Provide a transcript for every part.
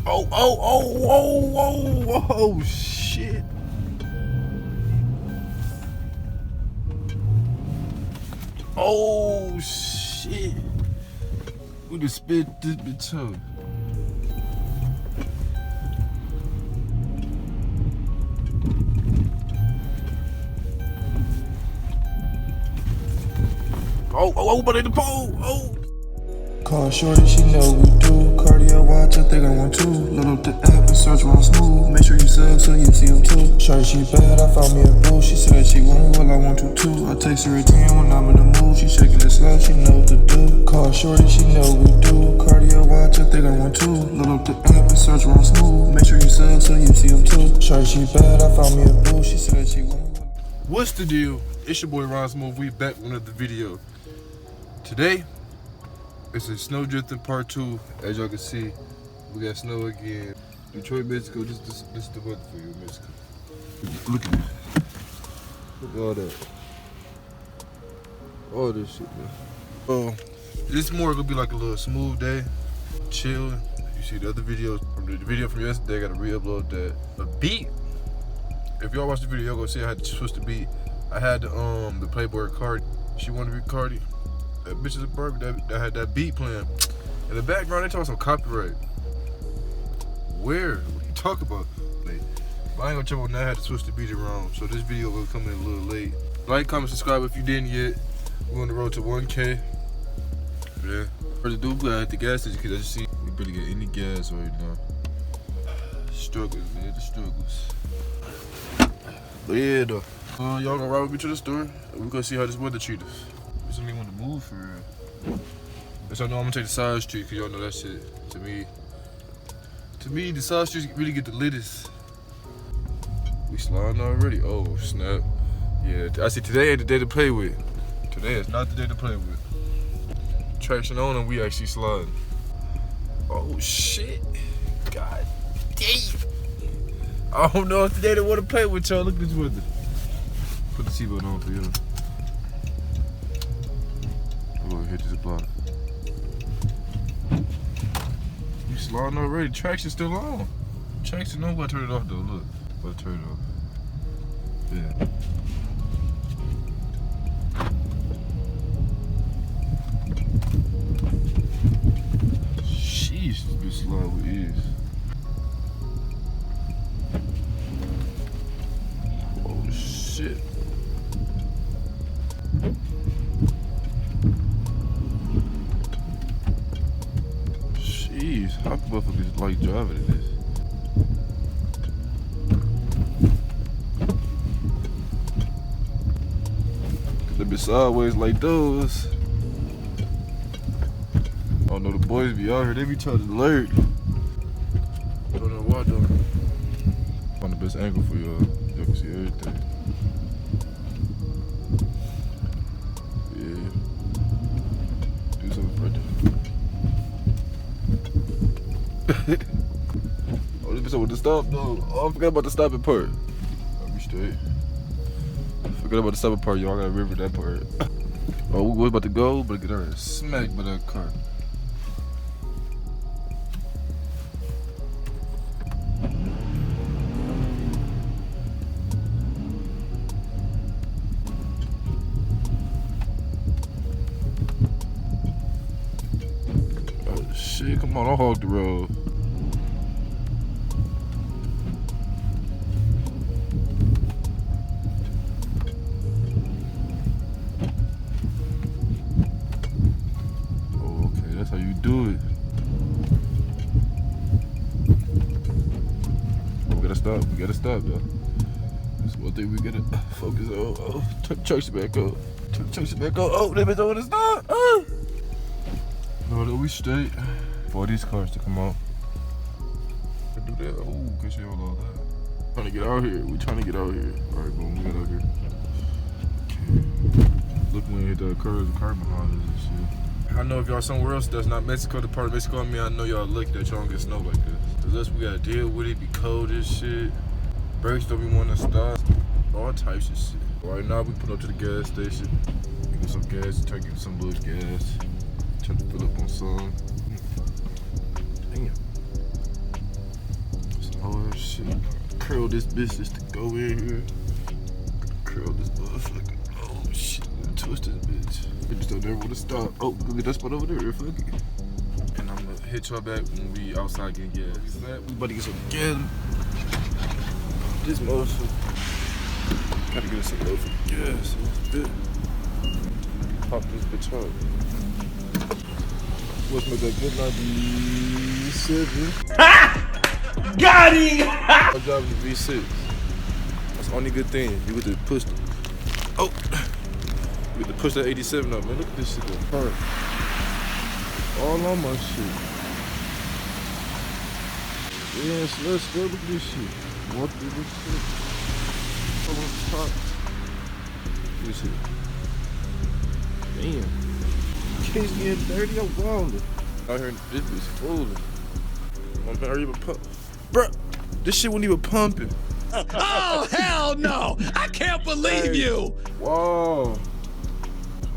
Oh, shit. Oh, shit. We just spit this bitch up. Oh, but in the pole. Oh. Call shorty, she know we do. Cardio watch, I think I want to. Load up the app and search around Smoov. Make sure you sub so you see them too. Shorty, she bad, I found me a boo. She said she want me, well I want to too. I text her again when I'm in the mood. She shaking it slow, she know what to do. Call shorty, she know we do. Cardio watch, I think I want to. Load up the app and search around Smoov. Make sure you sub so you see them too. Shorty, she bad, I found me a boo. She said she want me. What's the deal? It's your boy Ron Smoov. We back with another video. Today, it's a snow drifting part 2. As y'all can see, we got snow again. Detroit, Mexico. This is the weather for you, Mexico. Look at this. Look at all that. All this shit, man. So, this more gonna be like a little smooth day, chill. You see the other videos from the video from yesterday. I gotta re-upload that. A beat. If y'all watch the video, y'all gonna see I had to switch the beat. I had the Playboy Cardi. She wanted to be Cardi. That bitch is a Barbie that had that beat playing. In the background, they talking some copyright. Where? What are you talking about? Like, but I ain't gonna check on that. I had to switch the beat around. So this video will come in a little late. Like, comment, subscribe if you didn't yet. We're on the road to 1K. Yeah. For the dude, I at the gas station because I just see we barely get any gas right now. Struggles, man. The struggles. But yeah, though. Y'all gonna ride with me to the store. We're gonna see how this weather treats us. This don't even want to move for real. Yes, I know I'm gonna take the side street because y'all know that shit. To me, the side streets really get the littest. We sliding already. Oh snap! Yeah, I see. Today ain't the day to play with. Today is not the day to play with. Traction on and we actually sliding. Oh shit! God damn! I don't know if today they want to play with y'all. Look at this weather. Put the seatbelt on for y'all. Oh, hit this block. You sliding already. Traction's still on. Traction on. But turn it off though. Look. But turn it off. Yeah. Sheesh, this bitch slide with ease. Oh shit. Jeez, how motherfuckers like driving in this? They be sideways like those. I don't know, the boys be out here, they be trying to alert. I don't know why though. Find the best angle for y'all. Y'all can see everything. Yeah. Do something right there. Oh, this bitch with the stop though. Oh, I forgot about the stopping part. I'll be straight. Forgot about the stopping part, y'all. I gotta remember that part. Oh, we're about to go, but get our ass smacked by that car. Oh shit, come on, don't hog the road. That's how you do it. Oh, we gotta stop though. That's one thing we gotta focus on. Oh, turn the trucks back up. Turn the trucks back up. Oh, they been doing to stop. Oh. No, we straight. For these cars to come out. Do that. Oh, good shit on all that. Trying to get out here. We trying to get out here. Alright, boom, we got out here. Okay. Look when we hit the cars, the car behind us and shit. I know if y'all somewhere else that's not Mexico, the part of Mexico, I mean, I know y'all lucky that y'all don't get snow like this. Cause us, we gotta deal with it, be cold as shit. Brakes don't be wanting to stop. All types of shit. Right now, we put up to the gas station. Get some gas, try to get some little gas. Try to fill up on some. Damn. Oh shit. Curl this bitch just to go in here. Curl this motherfucker. Oh shit. Twist this bitch. We just don't never want to stop. Oh, go get that spot over there. Fuck it. And I'm gonna hit y'all back when we outside getting gas. We about to get some gas. This motherfucker. Gotta get us some motherfucking gas. Pop this bitch up. Let's make that good 97. Got him! I'm driving the V6. That's the only good thing. You get to push the. Oh! You get to push that 87 up, man. Look at this shit though. Alright. All on my shit. Yes, let's go. Look at this shit. Walk through this shit. Come on top. Look at this shit. Damn. Case getting dirty, I'm wildin'. Out here, this bitch fooling. My man, are you even pump? Bruh, this shit wasn't even pumping. Oh, hell no! I can't believe you! Whoa.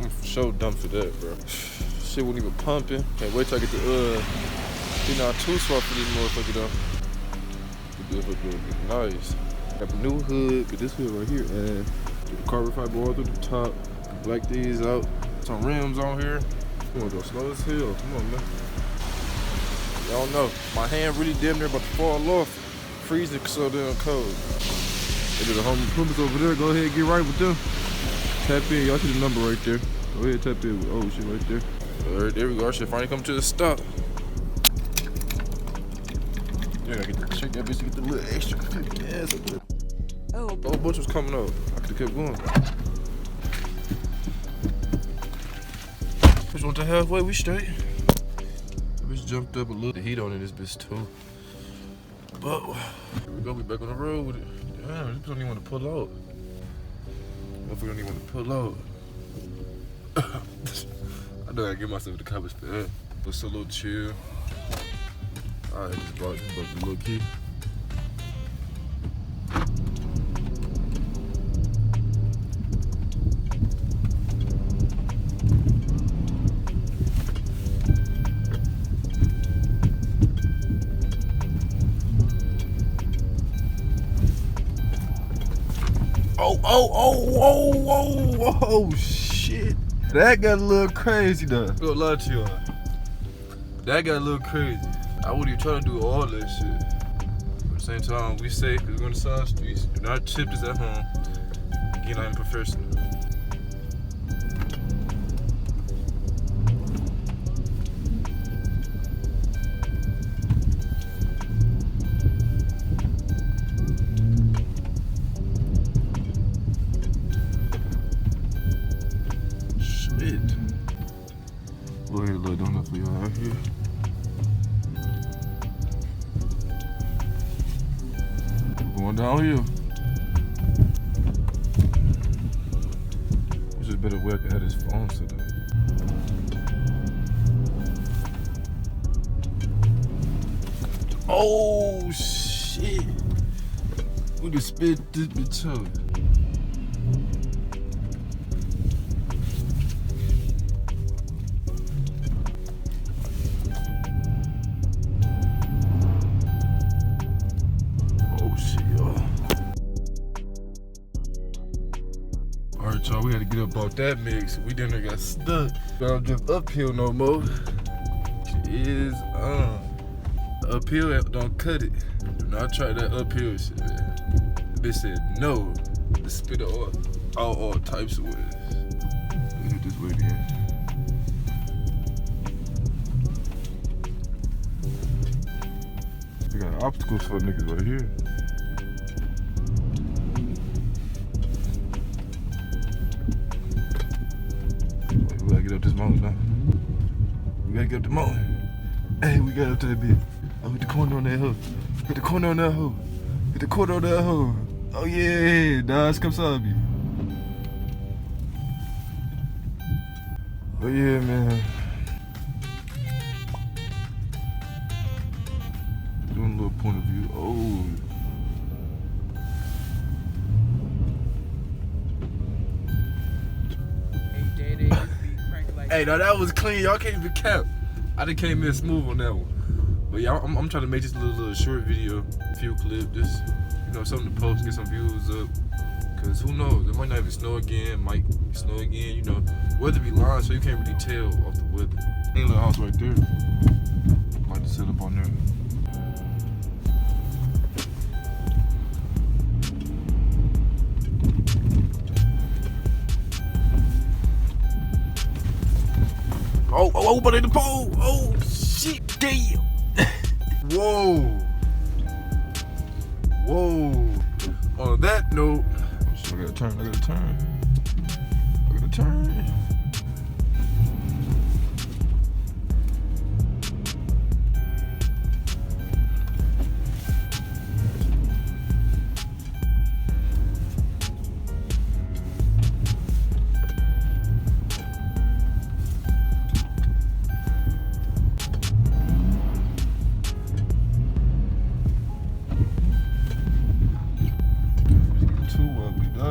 I'm so dumb for that, bro. Shit wasn't even pumping. Can't wait till I get the, too swap for this motherfucker, though. This motherfucker nice. Got a new hood, get this hood right here, and the carbon fiber all through the top. Black these out. Some rims on here. I'm gonna go slow as hell. Come on, man. Y'all know, my hand really damn near about to fall off. Freezing so damn cold. They did a home improvements over there. Go ahead and get right with them. Tap in. Y'all see the number right there. Go ahead, tap in. Oh, shit right there. Alright, there we go. Our shit finally come to the stop. Yeah, I gotta get check that bitch to get the little extra gas up there. Oh, a whole bunch was coming up. I could've kept going. Just went to halfway, we straight. That bitch jumped up a little. The heat on in this bitch too. But here we go, we back on the road with it. Damn, this bitch don't even want to pull out. Motherfucker don't even want to pull out. I know I gotta give myself the coverage for that. It's a little chill. I just brought the little key. Oh, shit. That got a little crazy though. I'm gonna lie to y'all. That got a little crazy. I wouldn't even try to do all that shit. But at the same time, we safe because we're on the side streets. Do not chip this at home. Get out unprofessional. Go ahead, little donut for y'all out here. We're going downhill. This is better way I can have his phone set up. Oh shit! We can spit this bitch out. Alright, y'all, we had to get up off that mix. We done got stuck. Don't drift uphill no more. It is uphill, don't cut it. Do not try that uphill shit, man. The bitch said no. Just spit it all types of ways. Let me hit this way again. We got obstacles for niggas right here. We gotta get up this mountain now. We gotta get up the mountain. Hey, we got up to that bitch. Oh, hit the corner on that hoe. Hit the corner on that hoe. Hit the corner on that hoe. Oh yeah, Dodge comes up you. Oh yeah, man. Doing a little point of view. Oh. Hey, now that was clean. Y'all can't even cap. I done came in smooth on that one. But yeah, I'm trying to make this little short video, few clip, just, you know, something to post, get some views up. Cause who knows, it might not even snow again, might snow again, you know. Weather be lying, so you can't really tell off the weather. Ain't a little house right there. Might just set up on there. Oh, but in the pole! Oh, shit, damn! Whoa! Whoa! On that note, I gotta turn.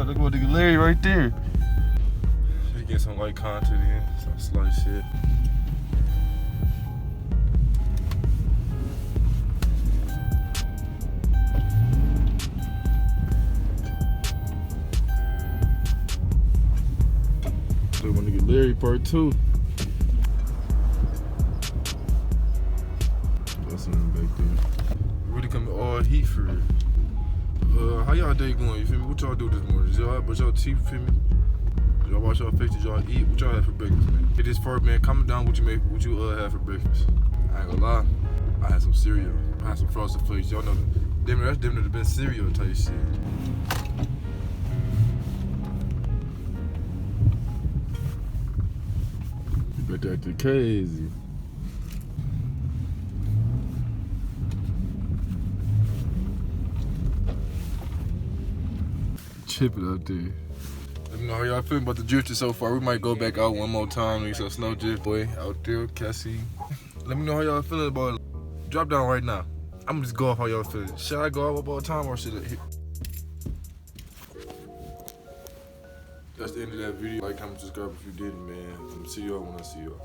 Look what nigga Larry right there. Should get some light content in, some slight shit. Look what nigga Larry part 2. That's him back there. Really coming all heat for it. How y'all day going? You feel me? What y'all do this morning? Did y'all brush y'all teeth? You feel me? Did y'all wash y'all face? Did y'all eat? What y'all have for breakfast, man? Hit this part, man. Comment down what you have for breakfast. I ain't gonna lie, I had some cereal. I had some Frosted Flakes. Y'all know that's damn near the best cereal type shit. You better act crazy. Chip it out there. Let me know how y'all feeling about the drifting so far. We might go back out one more time. Make some snow drift boy out there, Cassie. Let me know how y'all feeling about it. Drop down right now. I'm just go off how y'all feeling. Should I go out all the time or should I hit? That's the end of that video. Like, comment, subscribe if you didn't, man. I'm gonna see y'all when I see y'all.